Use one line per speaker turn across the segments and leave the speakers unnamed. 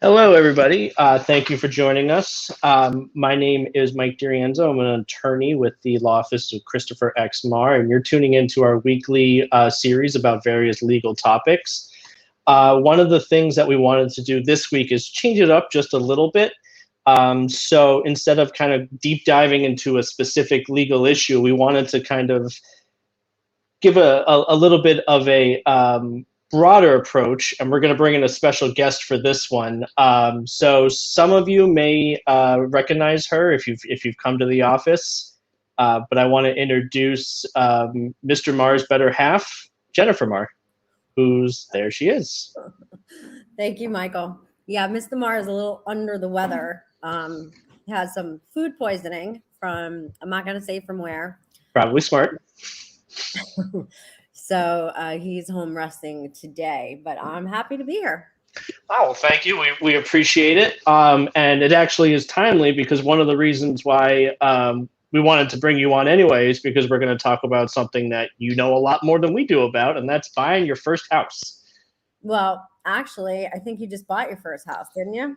Hello, everybody. Thank you for joining us. My name is Mike D'Arienzo. I'm an attorney with the law office of Christopher X. Maher, and you're tuning into our weekly series about various legal topics. One of the things that we wanted to do this week is change it up just a little bit. So instead of kind of deep diving into a specific legal issue, we wanted to kind of give a little bit of a broader approach, and we're going to bring in a special guest for this one. So some of you may recognize her if you've come to the office, but I want to introduce Mr. Maher's better half, Jennifer Maher, who's there. She is.
Thank you, Michael. Yeah, Mr. Maher is a little under the weather. He has some food poisoning from, I'm not going to say from where.
Probably smart.
So he's home resting today, but I'm happy to be here.
Oh, well, thank you. We appreciate it. And it actually is timely because one of the reasons why we wanted to bring you on anyways, because we're going to talk about something that you know a lot more than we do about, and that's buying your first house.
Well, actually, I think you just bought your first house, didn't you?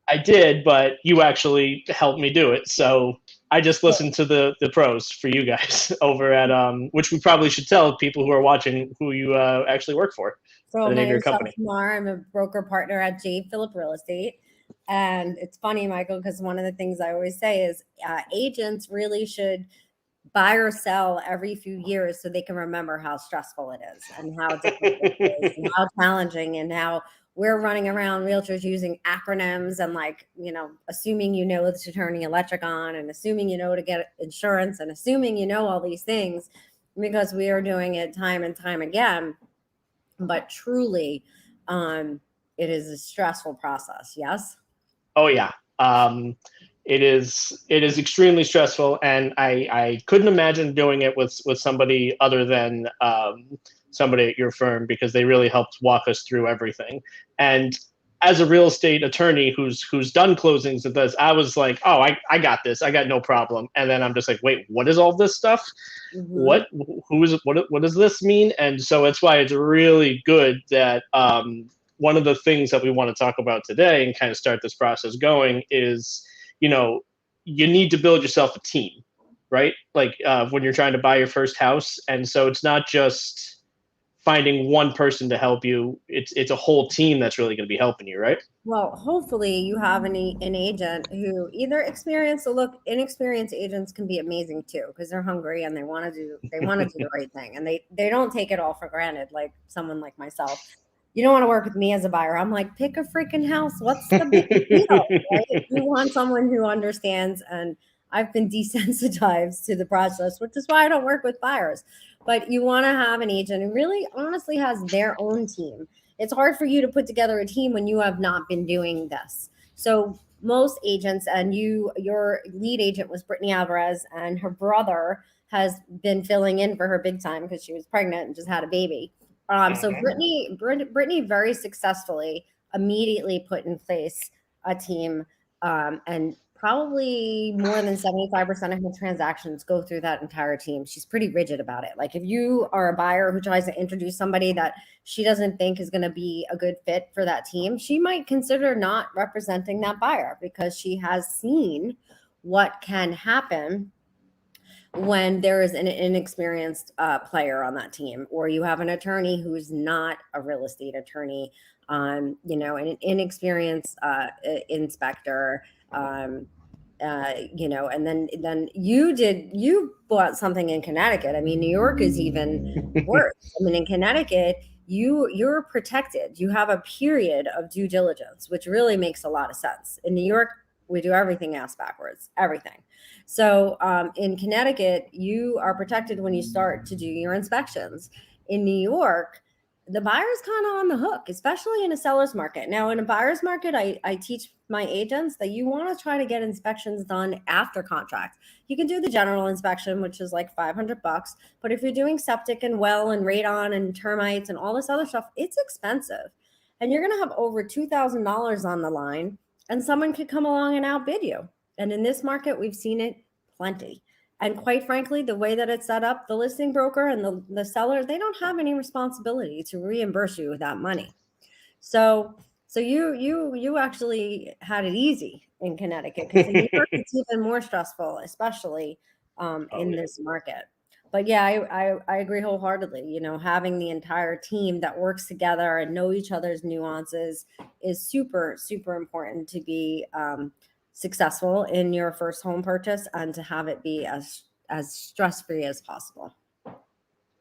I did, but you actually helped me do it. So I just listened to the pros for you guys over at which we probably should tell people who are watching who you actually work for.
So
The
my
name of your
name's
company.
Maher. I'm a broker partner at J. Phillip Real Estate. And it's funny, Michael, because one of the things I always say is agents really should buy or sell every few years so they can remember how stressful it is and how difficult it is and how challenging and how we're running around realtors using acronyms and assuming you know to turn the electric on and assuming you know to get insurance and assuming you know all these things because we are doing it time and time again. But truly, it is a stressful process. Yes.
Oh yeah. It is extremely stressful, and I couldn't imagine doing it with somebody other than somebody at your firm, because they really helped walk us through everything. And as a real estate attorney who's done closings and does, I was like, oh, I got this, I got no problem. And then I'm just like, wait, what is all this stuff?
Mm-hmm.
What does this mean? And so that's why it's really good that one of the things that we want to talk about today and kind of start this process going is, you need to build yourself a team, right? Like when you're trying to buy your first house. And so it's not just finding one person to help you. It's a whole team that's really going to be helping you, right?
Well, hopefully you have an agent who either experienced. So look, inexperienced agents can be amazing too because they're hungry and they want to do the right thing, and they don't take it all for granted like someone like myself. You don't want to work with me as a buyer. I'm like, pick a freaking house. What's the big deal, right? You want someone who understands, and I've been desensitized to the process, which is why I don't work with buyers. But you want to have an agent who really honestly has their own team. It's hard for you to put together a team when you have not been doing this. So most agents, and your lead agent was Brittany Alvarez, and her brother has been filling in for her big time because she was pregnant and just had a baby. So Brittany very successfully immediately put in place a team, and probably more than 75% of her transactions go through that entire team. She's pretty rigid about it. Like if you are a buyer who tries to introduce somebody that she doesn't think is going to be a good fit for that team, she might consider not representing that buyer because she has seen what can happen when there is an inexperienced player on that team, or you have an attorney who's not a real estate attorney, an inexperienced inspector, and then you bought something in Connecticut. I mean, New York is even worse. I mean, in Connecticut, you're protected. You have a period of due diligence, which really makes a lot of sense. In New York, we do everything ass backwards, everything. So in Connecticut, you are protected when you start to do your inspections. In New York, the buyer's kind of on the hook, especially in a seller's market. Now, in a buyer's market, I teach my agents that you want to try to get inspections done after contract. You can do the general inspection, which is like $500, but if you're doing septic and well and radon and termites and all this other stuff, it's expensive. And you're going to have over $2,000 on the line, and someone could come along and outbid you. And in this market, we've seen it plenty. And quite frankly, the way that it's set up, the listing broker and the seller, they don't have any responsibility to reimburse you with that money. So So you actually had it easy in Connecticut, because in New York it's even more stressful, especially
Oh
in
yeah.
this market. But yeah, I agree wholeheartedly. You know, having the entire team that works together and know each other's nuances is super, super important to be successful in your first home purchase, and to have it be as stress free as possible.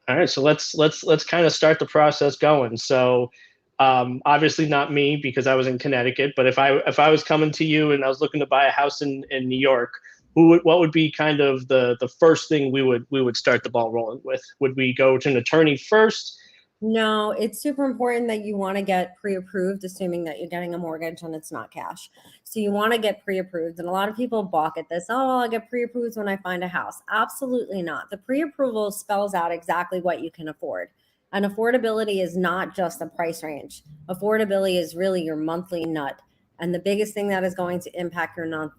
All right, so let's kind of start the process going. So, obviously not me because I was in Connecticut, but if I was coming to you and I was looking to buy a house in New York, what would be kind of the first thing we would start the ball rolling with? Would we go to an attorney first?
No, it's super important that you want to get pre-approved, assuming that you're getting a mortgage and it's not cash. So you want to get pre-approved. And a lot of people balk at this. Oh, I'll get pre-approved when I find a house. Absolutely not. The pre-approval spells out exactly what you can afford. And affordability is not just a price range. Affordability is really your monthly nut. And the biggest thing that is going to impact your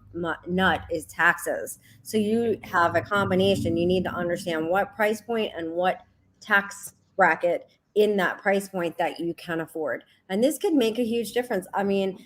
nut is taxes. So you have a combination. You need to understand what price point and what tax bracket in that price point that you can afford. And this could make a huge difference. I mean,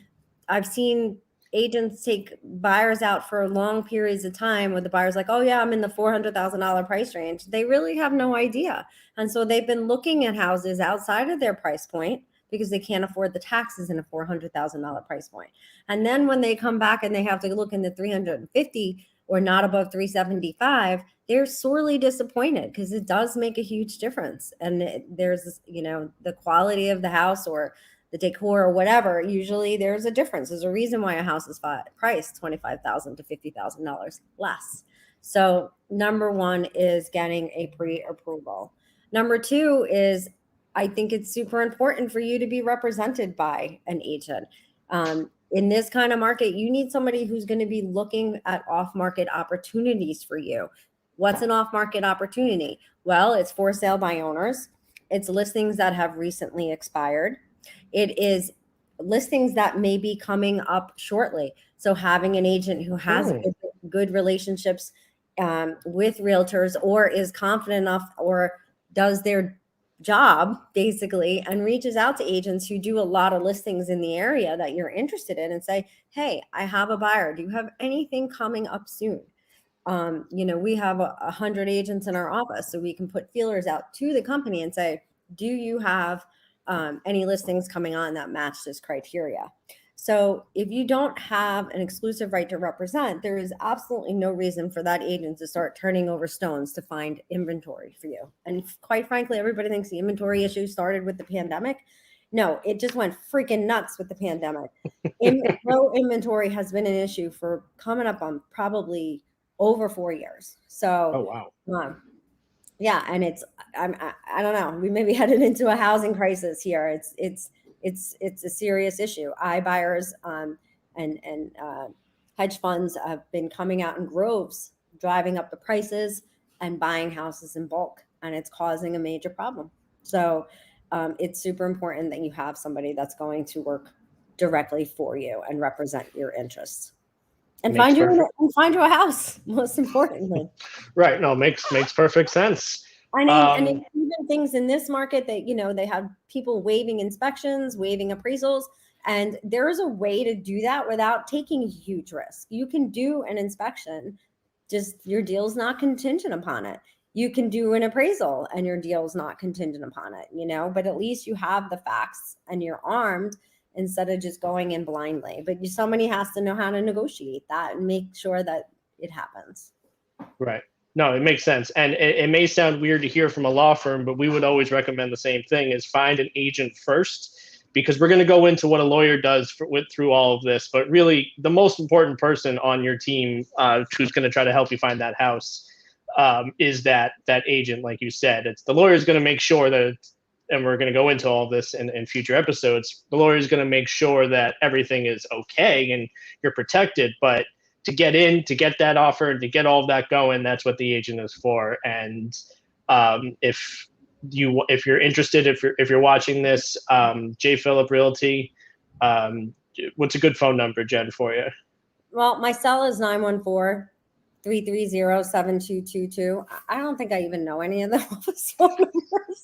I've seen agents take buyers out for long periods of time where the buyer's like, oh, yeah, I'm in the $400,000 price range. They really have no idea. And so they've been looking at houses outside of their price point because they can't afford the taxes in a $400,000 price point. And then when they come back and they have to look in the 350 or not above 375, they're sorely disappointed, because it does make a huge difference. And there's, the quality of the house or the decor or whatever, usually there's a difference. There's a reason why a house is priced $25,000 to $50,000 less. So number one is getting a pre-approval. Number two is, I think it's super important for you to be represented by an agent. In this kind of market, you need somebody who's going to be looking at off-market opportunities for you. What's an off-market opportunity? Well, it's for sale by owners. It's listings that have recently expired. It is listings that may be coming up shortly. So having an agent who has good relationships with realtors, or is confident enough, or does their job basically, and reaches out to agents who do a lot of listings in the area that you're interested in, and say, hey, I have a buyer. Do you have anything coming up soon? We have 100 agents in our office, so we can put feelers out to the company and say, do you have any listings coming on that match this criteria? So if you don't have an exclusive right to represent, there is absolutely no reason for that agent to start turning over stones to find inventory for you. And quite frankly, everybody thinks the inventory issue started with the pandemic. No, it just went freaking nuts with the pandemic. Low inventory has been an issue for coming up on probably over 4 years.
Oh
So,
wow.
yeah, and I don't know. We may be headed into a housing crisis here. It's a serious issue. iBuyers and hedge funds have been coming out in groves, driving up the prices and buying houses in bulk, and it's causing a major problem. So, it's super important that you have somebody that's going to work directly for you and represent your interests. And
Makes perfect.
find you a house, most importantly.
Right. No, makes perfect sense.
And
Um,
even things in this market that, they have people waiving inspections, waiving appraisals, and there is a way to do that without taking a huge risk. You can do an inspection, just your deal's not contingent upon it. You can do an appraisal and your deal's not contingent upon it, but at least you have the facts and you're armed, instead of just going in blindly. But somebody has to know how to negotiate that and make sure that it happens.
Right. No, it makes sense. And it may sound weird to hear from a law firm, but we would always recommend the same thing: is find an agent first, because we're going to go into what a lawyer does through all of this. But really, the most important person on your team, who's going to try to help you find that house, is that agent. Like you said, it's the lawyer is going to make sure that, and we're going to go into all of this in future episodes, the lawyer is going to make sure that everything is okay and you're protected. But to get that offer, to get all of that going, that's what the agent is for. And if you're interested, if you're watching this, J. Phillip Realty, what's a good phone number, Jen, for you?
Well, my cell is 914 330-7222. I don't think I even know any of the office phone numbers.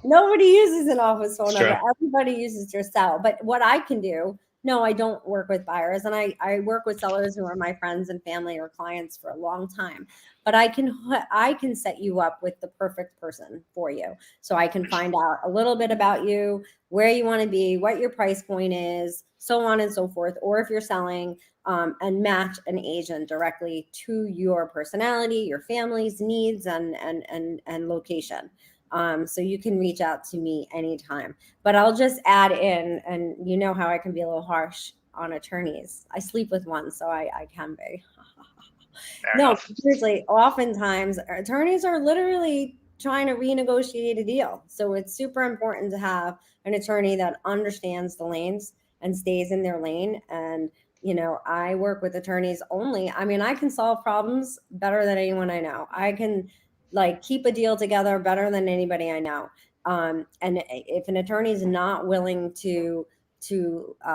Nobody uses an office phone number.
Sure.
Everybody uses their cell. But what I can do, no, I don't work with buyers, and I work with sellers who are my friends and family or clients for a long time. But I can set you up with the perfect person for you. So I can find out a little bit about you, where you want to be, what your price point is, so on and so forth. Or if you're selling, and match an agent directly to your personality, your family's needs, and location. So you can reach out to me anytime. But I'll just add in, and you know how I can be a little harsh on attorneys. I sleep with one, so I can be.
Fair
No,
enough.
seriously, oftentimes attorneys are literally trying to renegotiate a deal. So it's super important to have an attorney that understands the lanes and stays in their lane. And, I work with attorneys only. I mean, I can solve problems better than anyone I know. I can like keep a deal together better than anybody I know. And if an attorney is not willing to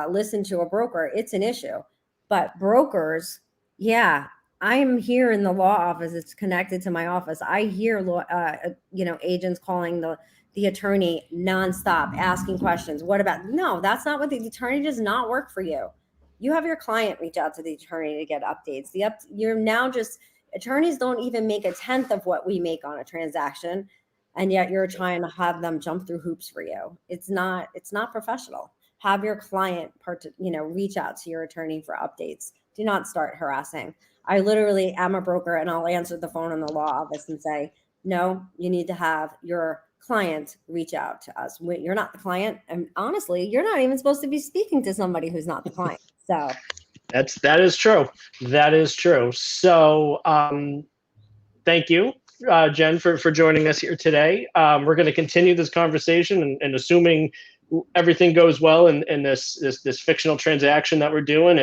listen to a broker, it's an issue. But brokers, yeah, I'm here in the law office. It's connected to my office. I hear agents calling the attorney nonstop, asking questions. What about? No, that's not what the attorney does not work for you. You have your client reach out to the attorney to get updates. You're now just attorneys don't even make a tenth of what we make on a transaction, and yet you're trying to have them jump through hoops for you. It's not professional. Have your client reach out to your attorney for updates. Do not start harassing. I literally am a broker, and I'll answer the phone in the law office and say, no, you need to have your client reach out to us. You're not the client. And honestly, you're not even supposed to be speaking to somebody who's not the client. So
That is true. That is true. So thank you, Jen, for joining us here today. We're going to continue this conversation, and assuming everything goes well in this fictional transaction that we're doing,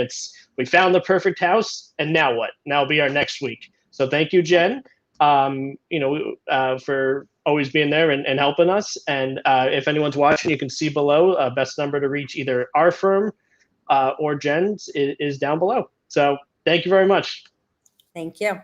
we found the perfect house, and now what? Now will be our next week. So thank you, Jen, for always being there and helping us. And if anyone's watching, you can see below, best number to reach either our firm or Jen's is down below. So thank you very much.
thank you.